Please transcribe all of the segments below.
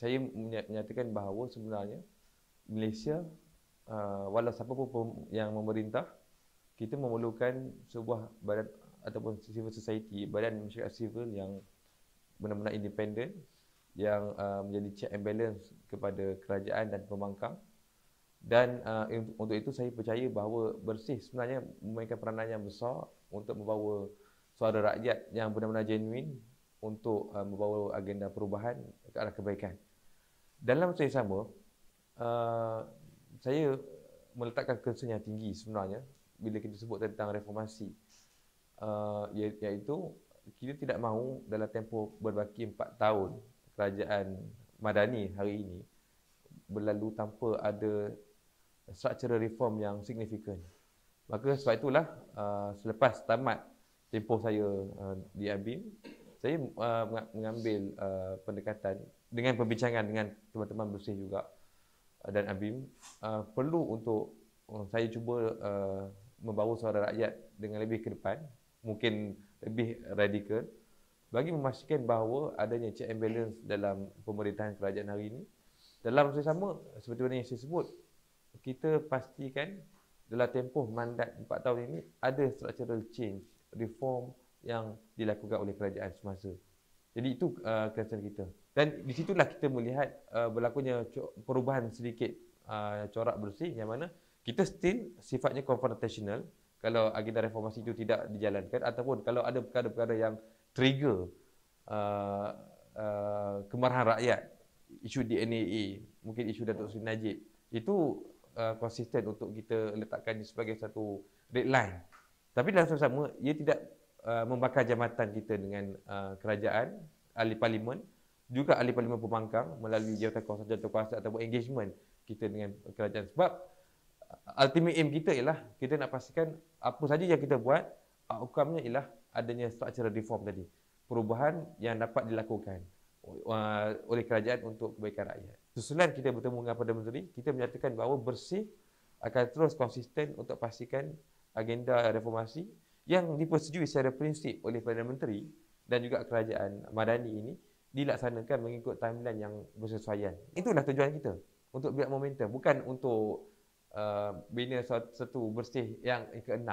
saya menyatakan bahawa sebenarnya Malaysia, walau siapa pun yang memerintah, kita memerlukan sebuah badan ataupun civil society, badan masyarakat sivil yang benar-benar independen, yang menjadi check and balance kepada kerajaan dan pembangkang. Dan untuk itu saya percaya bahawa Bersih sebenarnya memainkan peranan yang besar untuk membawa suara rakyat yang benar-benar genuine untuk membawa agenda perubahan ke arah kebaikan. Dalam masa yang sama, saya meletakkan concern yang tinggi sebenarnya bila kita sebut tentang reformasi, iaitu kita tidak mahu dalam tempoh berbaki 4 tahun kerajaan Madani hari ini berlalu tanpa ada structural reform yang signifikan. Maka sebab itulah selepas tamat tempoh saya di ABIM, saya mengambil pendekatan dengan perbincangan dengan teman-teman Bersih juga dan ABIM, perlu untuk saya cuba membawa suara rakyat dengan lebih ke depan, mungkin lebih radikal, bagi memastikan bahawa adanya check and balance dalam pemerintahan kerajaan hari ini. Dalam masa sama, seperti mana yang saya sebut, kita pastikan dalam tempoh mandat 4 tahun ini ada structural change, reform yang dilakukan oleh kerajaan semasa. Jadi itu concern kita. Dan di situlah kita melihat berlakunya perubahan sedikit corak Bersih, yang mana kita still sifatnya confrontational kalau agenda reformasi itu tidak dijalankan, ataupun kalau ada perkara-perkara yang trigger kemarahan rakyat, isu DNAA, mungkin isu Datuk Seri Najib, itu konsisten untuk kita letakkan sebagai satu red line. Tapi dalam sama, ia tidak membakar jambatan kita dengan kerajaan, ahli parlimen, juga ahli parlimen pembangkang melalui jawatan kuasa ataupun engagement kita dengan kerajaan. Sebab ultimate aim kita ialah kita nak pastikan apa saja yang kita buat, outcome-nya ialah adanya structural reform tadi, perubahan yang dapat dilakukan oleh kerajaan untuk kebaikan rakyat. Susulan kita bertemu dengan Perdana Menteri, kita menyatakan bahawa Bersih akan terus konsisten untuk pastikan agenda reformasi yang dipersetujui secara prinsip oleh Perdana Menteri dan juga kerajaan Madani ini dilaksanakan mengikut timeline yang bersesuaian. Itulah tujuan kita, untuk build momentum, bukan untuk bina satu Bersih yang ke-6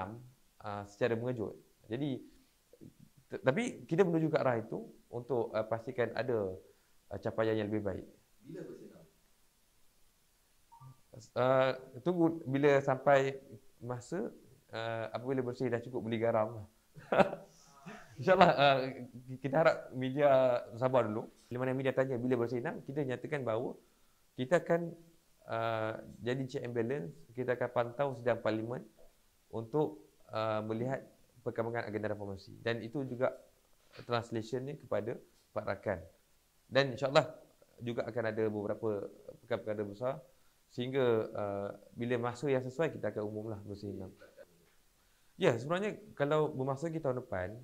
secara mengejut. Jadi, tapi kita menuju ke arah itu untuk pastikan ada capaian yang lebih baik. Bila Bersih nak? Tunggu bila sampai masa apabila Bersih dah cukup beli garam. InsyaAllah kita harap media sabar dulu. Bila mana media tanya bila Bersih nak, kita nyatakan bahawa kita akan jadi check and balance, kita akan pantau sidang parlimen untuk melihat perkembangan agenda reformasi. Dan itu juga translationnya kepada Pak Rakan. Dan insyaAllah juga akan ada beberapa perkara-perkara besar, sehingga bila masa yang sesuai kita akan umumlah Bersih 6. Ya, sebenarnya kalau memasuki tahun depan,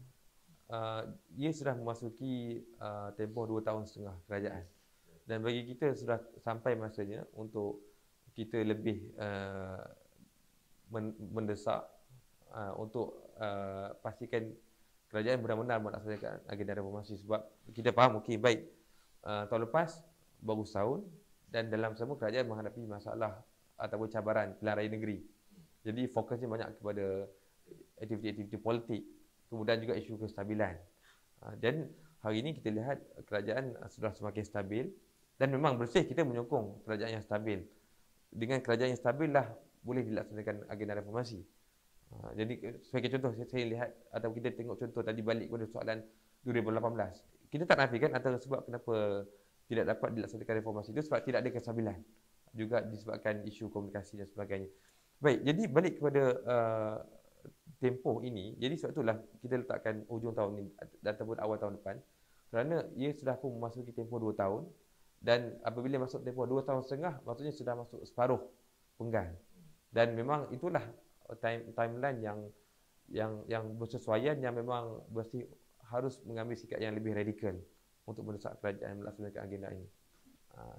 ia sudah memasuki tempoh 2 tahun setengah kerajaan. Dan bagi kita sudah sampai masanya untuk kita lebih mendesak untuk pastikan kerajaan benar-benar melaksanakan agenda reformasi. Sebab kita faham, okey, baik, tahun lepas baru setahun dan dalam semua kerajaan menghadapi masalah ataupun cabaran pilihan raya negeri. Jadi fokusnya banyak kepada aktiviti-aktiviti politik, kemudian juga isu kestabilan. Dan hari ini kita lihat kerajaan sudah semakin stabil, dan memang Bersih kita menyokong kerajaan yang stabil. Dengan kerajaan yang stabil lah boleh dilaksanakan agenda reformasi. Jadi sebagai contoh, saya lihat atau kita tengok contoh tadi balik kepada soalan 2018. Kita tak nafikan antara sebab kenapa tidak dapat dilaksanakan reformasi itu sebab tidak ada kestabilan, juga disebabkan isu komunikasi dan sebagainya. Baik, jadi balik kepada tempoh ini, jadi sebab itulah kita letakkan hujung tahun ini ataupun awal tahun depan, kerana ia sudah pun memasuki tempoh 2 tahun, dan apabila masuk tempoh 2 tahun setengah, maksudnya sudah masuk separuh penggal. Dan memang itulah timeline yang bersesuaian, yang memang Bersih harus mengambil sikap yang lebih radikal untuk mendesak kerajaan melaksanakan agenda ini.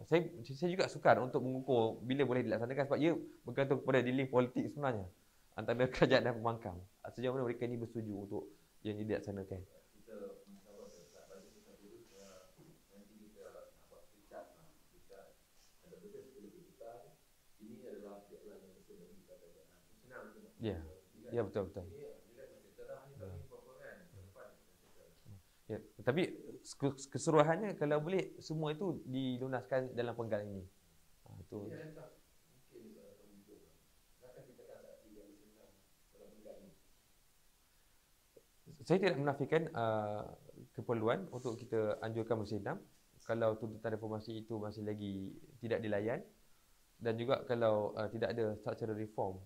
Saya juga sukar untuk mengukur bila boleh dilaksanakan sebab ia bergantung kepada dealing politik sebenarnya antara kerajaan dan pembangkang. Sejauh mana mereka ini bersetuju untuk yang ini dilaksanakan. Kita mencabar dekat bagi kita dulu, nanti kita nak buat kecap. Ya, ya betul betul. Ya, tapi keseluruhannya kalau boleh semua itu dilunaskan dalam penggal ini. Itu. Saya tidak menafikan keperluan untuk kita anjurkan bersenam kalau tuntutan reformasi itu masih lagi tidak dilayan, dan juga kalau tidak ada structural reform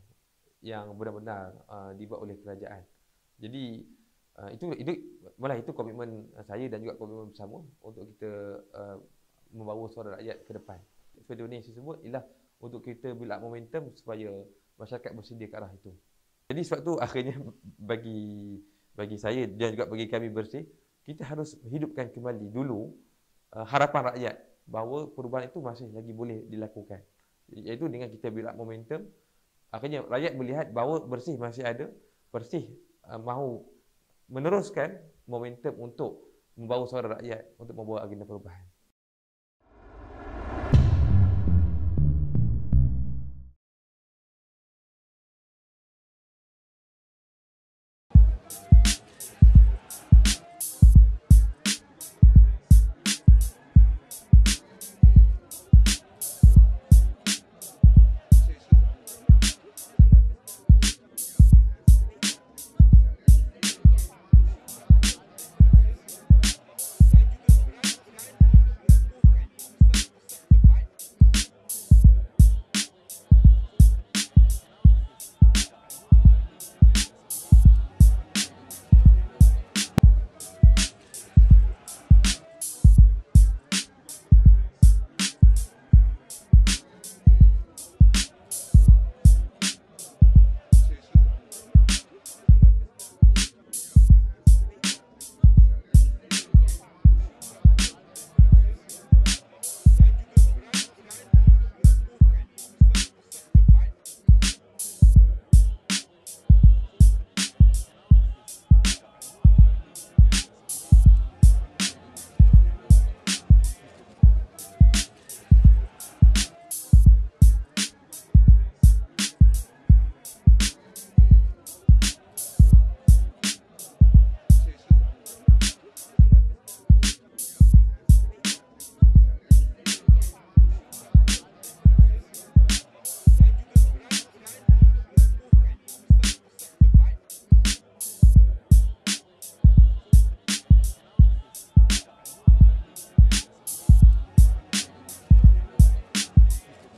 yang benar-benar dibuat oleh kerajaan. Jadi itu malah itu komitmen saya dan juga komitmen bersama untuk kita membawa suara rakyat ke depan. Seperti yang saya sebut ialah untuk kita build up momentum supaya masyarakat bersedia ke arah itu. Jadi sebab tu akhirnya bagi saya dan juga bagi kami Bersih, kita harus hidupkan kembali dulu harapan rakyat bahawa perubahan itu masih lagi boleh dilakukan. Iaitu dengan kita build up momentum, akhirnya rakyat melihat bahawa Bersih masih ada, Bersih mahu meneruskan momentum untuk membawa suara rakyat untuk membawa agenda perubahan.